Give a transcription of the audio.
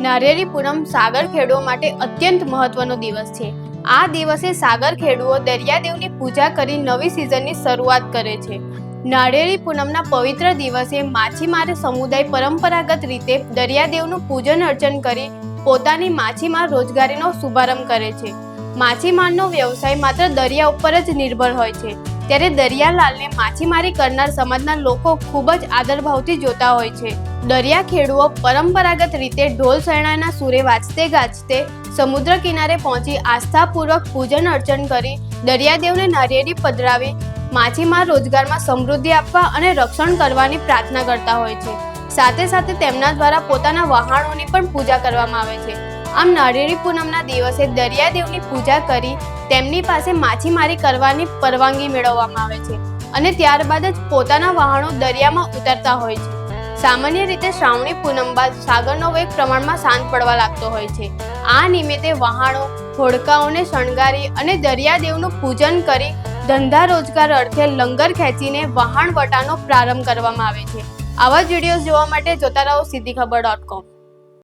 નારિયેળી પૂનમ સાગર ખેડૂઓ માટે અત્યંત મહત્વનો દિવસ છે। આ દિવસે સાગર ખેડૂઓ દરિયાદેવની પૂજા કરી નવી સિઝનની શરૂઆત કરે છે। નારિયેળી પૂનમના પવિત્ર દિવસે માછીમાર સમુદાય પરંપરાગત રીતે દરિયાદેવનું પૂજન અર્ચન કરી પોતાની માછીમાર રોજગારીનો શુભારંભ કરે છે। માછીમારનો વ્યવસાય માત્ર દરિયા ઉપર જ નિર્ભર હોય છે, ત્યારે દરિયાલાલને માછીમારી કરનાર સમાજના લોકો ખૂબ જ આદરભાવથી જોતા હોય છે। દરિયા ખેડૂઓ પરંપરાગત રીતે ઢોલ શરણાઈના સૂરે વાજતે ગાજતે સમુદ્ર કિનારે પહોંચી આસ્થાપૂર્વક પૂજન અર્ચન કરી દરિયાદેવને નારિયેળી પધરાવી માછીમાર રોજગારમાં સમૃદ્ધિ આપવા અને રક્ષણ કરવાની પ્રાર્થના કરતા હોય છે। સાથે સાથે તેમના દ્વારા પોતાના વહાણોની પણ પૂજા કરવામાં આવે છે। આમ નારિયેળી પૂનમના દિવસે દરિયાદેવની પૂજા કરી તેમની પાસે માછીમારી કરવાની પરવાનગી મેળવવામાં આવે છે અને ત્યારબાદ જ પોતાના વહાણો દરિયામાં ઉતરતા હોય છે। સામાન્ય રીતે શ્રાવણી પૂનમ બાદ સાગરનો વેગ પ્રમાણમાં શાંત પડવા લાગતો હોય છે। આ નિમિત્તે વહાણો હોડકાઓને શણગારી અને દરિયાદેવનું પૂજન કરી ધંધા રોજગાર અર્થે લંગર ખેંચીને વહાણવટાનો પ્રારંભ કરવામાં આવે છે। આવા જ વિડીયોઝ જોવા માટે જોતા રહો સીધીખબર.com।